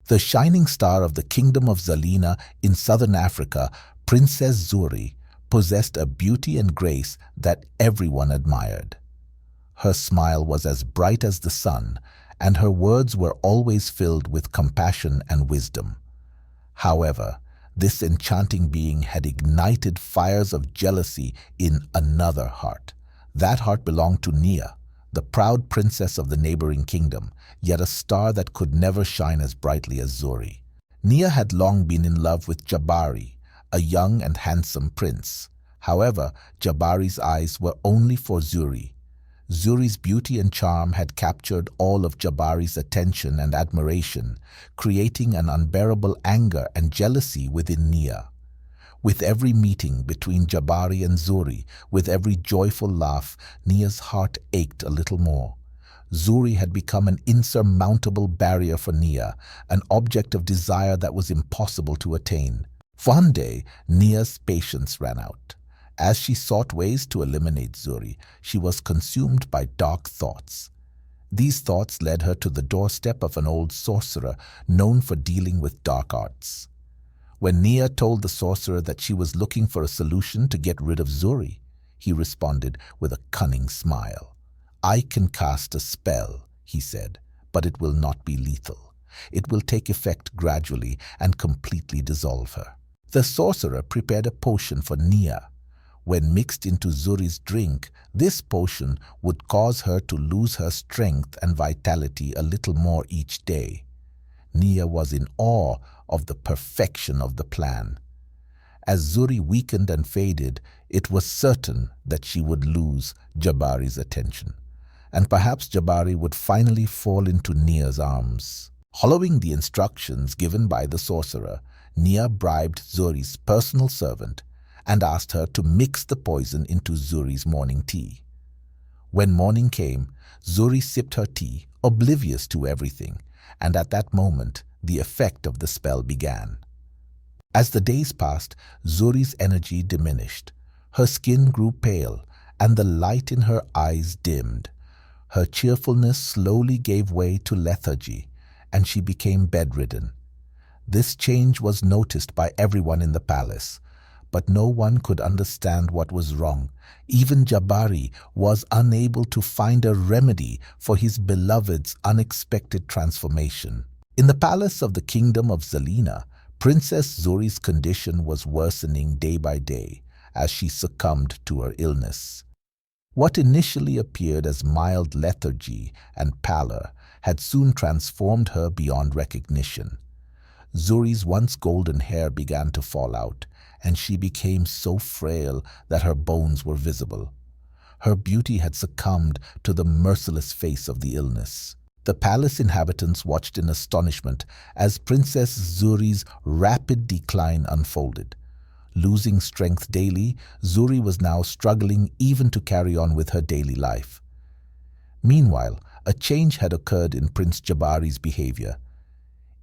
The shining star of the kingdom of Zalina in southern Africa, Princess Zuri, possessed a beauty and grace that everyone admired. Her smile was as bright as the sun, and her words were always filled with compassion and wisdom. However, this enchanting being had ignited fires of jealousy in another heart. That heart belonged to Nia, the proud princess of the neighboring kingdom, yet a star that could never shine as brightly as Zuri. Nia had long been in love with Jabari, a young and handsome prince. However, Jabari's eyes were only for Zuri. Zuri's beauty and charm had captured all of Jabari's attention and admiration, creating an unbearable anger and jealousy within Nia. With every meeting between Jabari and Zuri, with every joyful laugh, Nia's heart ached a little more. Zuri had become an insurmountable barrier for Nia, an object of desire that was impossible to attain. One day, Nia's patience ran out. As she sought ways to eliminate Zuri, she was consumed by dark thoughts. These thoughts led her to the doorstep of an old sorcerer known for dealing with dark arts. When Nia told the sorcerer that she was looking for a solution to get rid of Zuri, he responded with a cunning smile. "I can cast a spell," he said, "but it will not be lethal. It will take effect gradually and completely dissolve her." The sorcerer prepared a potion for Nia. When mixed into Zuri's drink, this potion would cause her to lose her strength and vitality a little more each day. Nia was in awe of the perfection of the plan. As Zuri weakened and faded, it was certain that she would lose Jabari's attention, and perhaps Jabari would finally fall into Nia's arms. Following the instructions given by the sorcerer, Nia bribed Zuri's personal servant and asked her to mix the poison into Zuri's morning tea. When morning came, Zuri sipped her tea, oblivious to everything, and at that moment, the effect of the spell began. As the days passed, Zuri's energy diminished. Her skin grew pale, and the light in her eyes dimmed. Her cheerfulness slowly gave way to lethargy, and she became bedridden. This change was noticed by everyone in the palace, but no one could understand what was wrong. Even Jabari was unable to find a remedy for his beloved's unexpected transformation. In the palace of the kingdom of Zalina, Princess Zuri's condition was worsening day by day as she succumbed to her illness. What initially appeared as mild lethargy and pallor had soon transformed her beyond recognition. Zuri's once golden hair began to fall out, and she became so frail that her bones were visible. Her beauty had succumbed to the merciless face of the illness. The palace inhabitants watched in astonishment as Princess Zuri's rapid decline unfolded. Losing strength daily, Zuri was now struggling even to carry on with her daily life. Meanwhile, a change had occurred in Prince Jabari's behavior.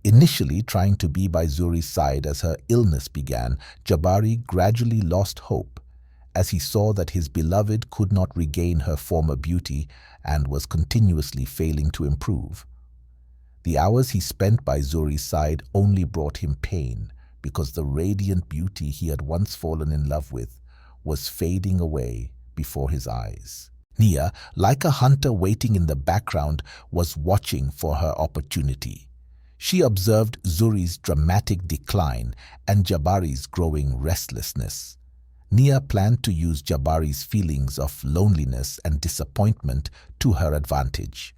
Initially trying to be by Zuri's side as her illness began, Jabari gradually lost hope as he saw that his beloved could not regain her former beauty and was continuously failing to improve. The hours he spent by Zuri's side only brought him pain because the radiant beauty he had once fallen in love with was fading away before his eyes. Nia, like a hunter waiting in the background, was watching for her opportunity. She observed Zuri's dramatic decline and Jabari's growing restlessness. Nia planned to use Jabari's feelings of loneliness and disappointment to her advantage.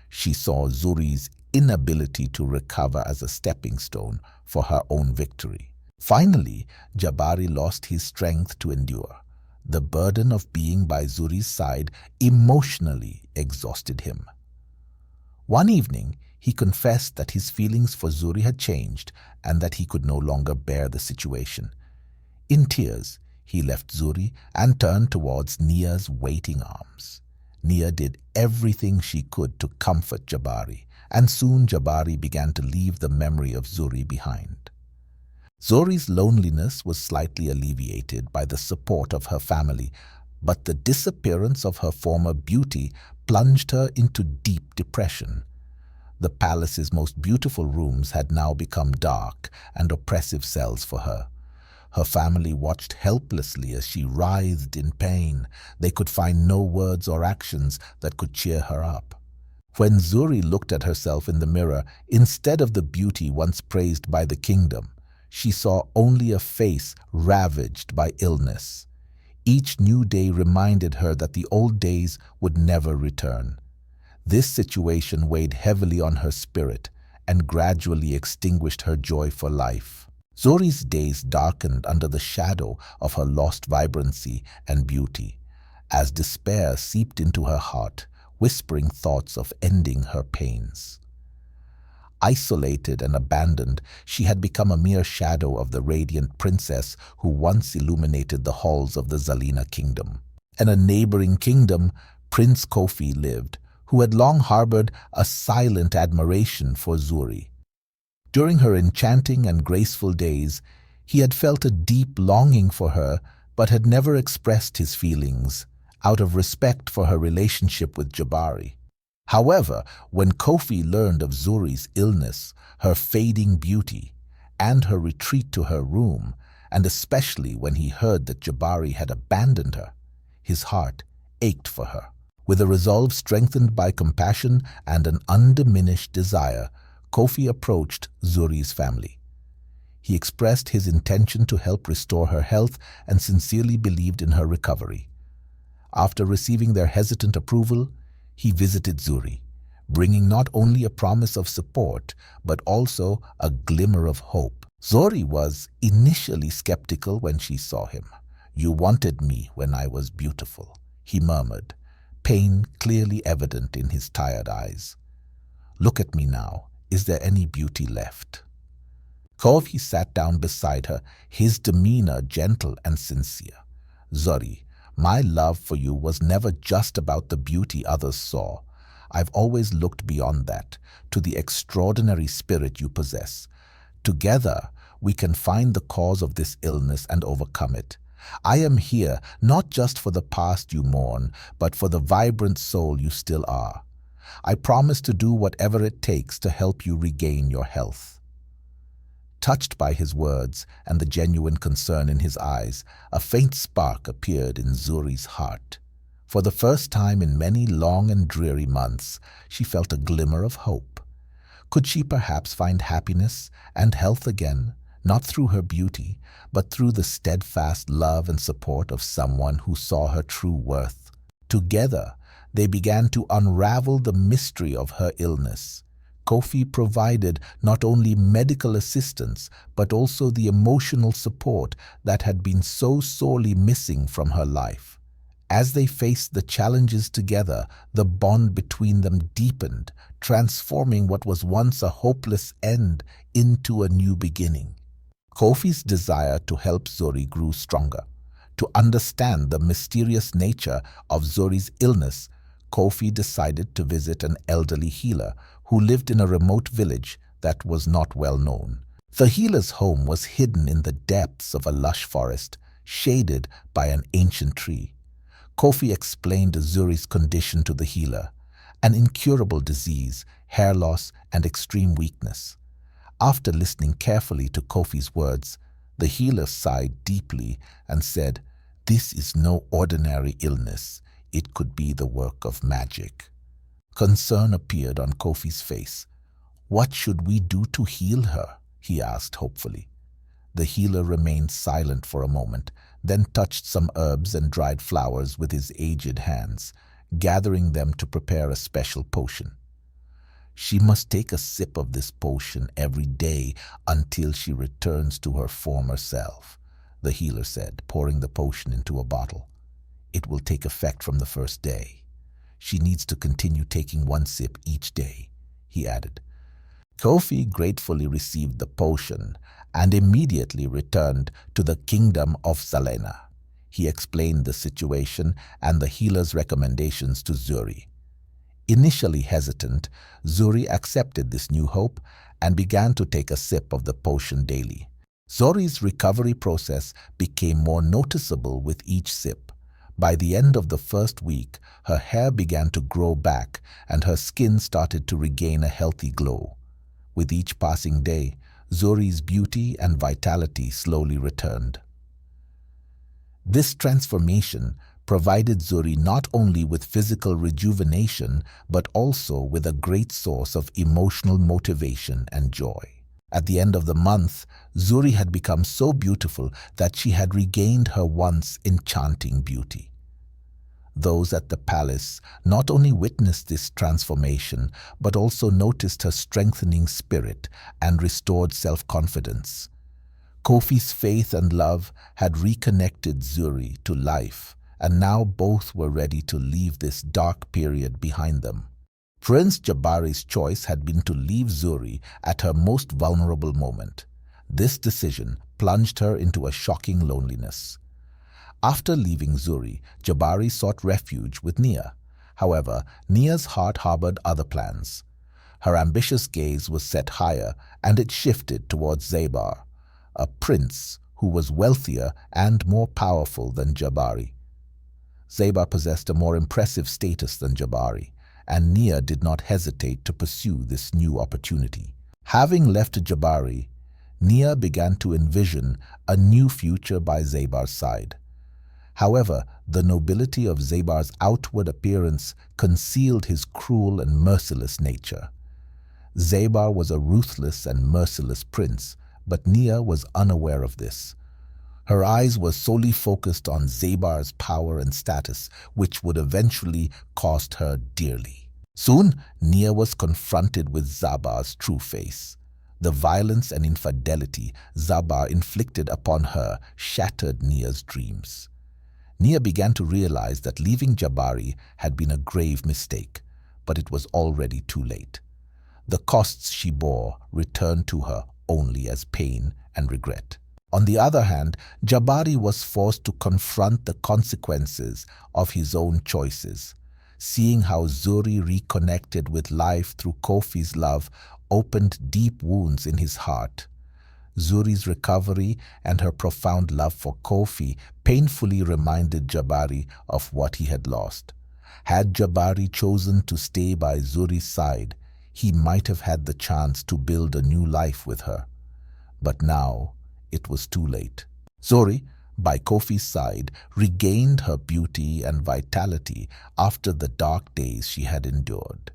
She saw Zuri's inability to recover as a stepping stone for her own victory. Finally, Jabari lost his strength to endure. The burden of being by Zuri's side emotionally exhausted him. One evening, he confessed that his feelings for Zuri had changed and that he could no longer bear the situation. In tears, he left Zuri and turned towards Nia's waiting arms. Nia did everything she could to comfort Jabari, and soon Jabari began to leave the memory of Zuri behind. Zuri's loneliness was slightly alleviated by the support of her family, but the disappearance of her former beauty plunged her into deep depression. The palace's most beautiful rooms had now become dark and oppressive cells for her. Her family watched helplessly as she writhed in pain. They could find no words or actions that could cheer her up. When Zuri looked at herself in the mirror, instead of the beauty once praised by the kingdom, she saw only a face ravaged by illness. Each new day reminded her that the old days would never return. This situation weighed heavily on her spirit and gradually extinguished her joy for life. Zuri's days darkened under the shadow of her lost vibrancy and beauty, as despair seeped into her heart, whispering thoughts of ending her pains. Isolated and abandoned, she had become a mere shadow of the radiant princess who once illuminated the halls of the Zalina kingdom. In a neighboring kingdom, Prince Kofi lived, who had long harbored a silent admiration for Zuri. During her enchanting and graceful days, he had felt a deep longing for her, but had never expressed his feelings, out of respect for her relationship with Jabari. However, when Kofi learned of Zuri's illness, her fading beauty, and her retreat to her room, and especially when he heard that Jabari had abandoned her, his heart ached for her. With a resolve strengthened by compassion and an undiminished desire, Kofi approached Zuri's family. He expressed his intention to help restore her health and sincerely believed in her recovery. After receiving their hesitant approval, he visited Zuri, bringing not only a promise of support, but also a glimmer of hope. Zuri was initially skeptical when she saw him. "You wanted me when I was beautiful," he murmured, pain clearly evident in his tired eyes. "Look at me now. Is there any beauty left?" Kofi sat down beside her, his demeanor gentle and sincere. "Zuri, my love for you was never just about the beauty others saw. I've always looked beyond that, to the extraordinary spirit you possess. Together, we can find the cause of this illness and overcome it. I am here not just for the past you mourn, but for the vibrant soul you still are. I promise to do whatever it takes to help you regain your health." Touched by his words and the genuine concern in his eyes, a faint spark appeared in Zuri's heart. For the first time in many long and dreary months, she felt a glimmer of hope. Could she perhaps find happiness and health again, not through her beauty, but through the steadfast love and support of someone who saw her true worth? Together, they began to unravel the mystery of her illness. Kofi provided not only medical assistance, but also the emotional support that had been so sorely missing from her life. As they faced the challenges together, the bond between them deepened, transforming what was once a hopeless end into a new beginning. Kofi's desire to help Zuri grew stronger. To understand the mysterious nature of Zuri's illness, Kofi decided to visit an elderly healer who lived in a remote village that was not well known. The healer's home was hidden in the depths of a lush forest, shaded by an ancient tree. Kofi explained Zuri's condition to the healer, an incurable disease, hair loss, and extreme weakness. After listening carefully to Kofi's words, the healer sighed deeply and said, "This is no ordinary illness. It could be the work of magic." Concern appeared on Kofi's face. "What should we do to heal her?" he asked hopefully. The healer remained silent for a moment, then touched some herbs and dried flowers with his aged hands, gathering them to prepare a special potion. "She must take a sip of this potion every day until she returns to her former self," the healer said, pouring the potion into a bottle. "It will take effect from the first day. She needs to continue taking one sip each day," he added. Kofi gratefully received the potion and immediately returned to the kingdom of Zalena. He explained the situation and the healer's recommendations to Zuri. Initially hesitant, Zuri accepted this new hope and began to take a sip of the potion daily. Zuri's recovery process became more noticeable with each sip. By the end of the first week, her hair began to grow back and her skin started to regain a healthy glow. With each passing day, Zuri's beauty and vitality slowly returned. This transformation provided Zuri not only with physical rejuvenation, but also with a great source of emotional motivation and joy. At the end of the month, Zuri had become so beautiful that she had regained her once enchanting beauty. Those at the palace not only witnessed this transformation, but also noticed her strengthening spirit and restored self-confidence. Kofi's faith and love had reconnected Zuri to life, and now both were ready to leave this dark period behind them. Prince Jabari's choice had been to leave Zuri at her most vulnerable moment. This decision plunged her into a shocking loneliness. After leaving Zuri, Jabari sought refuge with Nia. However, Nia's heart harbored other plans. Her ambitious gaze was set higher, and it shifted towards Zabar, a prince who was wealthier and more powerful than Jabari. Zabar possessed a more impressive status than Jabari, and Nia did not hesitate to pursue this new opportunity. Having left Jabari, Nia began to envision a new future by Zabar's side. However, the nobility of Zabar's outward appearance concealed his cruel and merciless nature. Zabar was a ruthless and merciless prince, but Nia was unaware of this. Her eyes were solely focused on Zabar's power and status, which would eventually cost her dearly. Soon, Nia was confronted with Zabar's true face. The violence and infidelity Zabar inflicted upon her shattered Nia's dreams. Nia began to realize that leaving Jabari had been a grave mistake, but it was already too late. The costs she bore returned to her only as pain and regret. On the other hand, Jabari was forced to confront the consequences of his own choices. Seeing how Zuri reconnected with life through Kofi's love opened deep wounds in his heart. Zuri's recovery and her profound love for Kofi painfully reminded Jabari of what he had lost. Had Jabari chosen to stay by Zuri's side, he might have had the chance to build a new life with her. But now, it was too late. Zuri, by Kofi's side, regained her beauty and vitality after the dark days she had endured.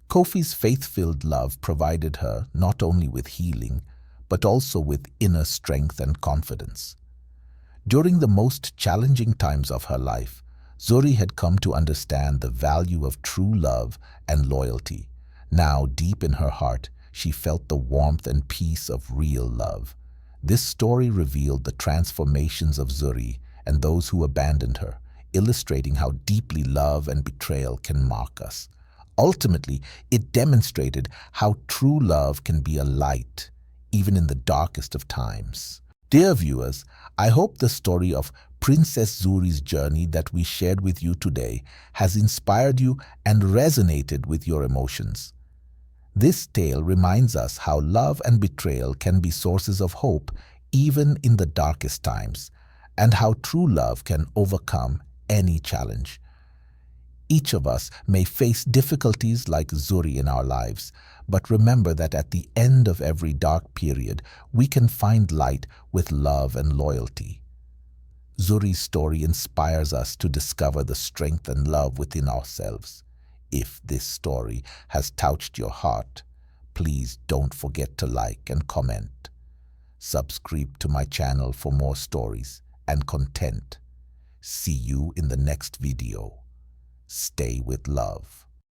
Kofi's faith-filled love provided her not only with healing, but also with inner strength and confidence. During the most challenging times of her life, Zuri had come to understand the value of true love and loyalty. Now, deep in her heart, she felt the warmth and peace of real love. This story revealed the transformations of Zuri and those who abandoned her, illustrating how deeply love and betrayal can mark us. Ultimately, it demonstrated how true love can be a light, even in the darkest of times. Dear viewers, I hope the story of Princess Zuri's journey that we shared with you today has inspired you and resonated with your emotions. This tale reminds us how love and betrayal can be sources of hope even in the darkest times, and how true love can overcome any challenge. Each of us may face difficulties like Zuri in our lives, but remember that at the end of every dark period, we can find light with love and loyalty. Zuri's story inspires us to discover the strength and love within ourselves. If this story has touched your heart, please don't forget to like and comment. Subscribe to my channel for more stories and content. See you in the next video. Stay with love.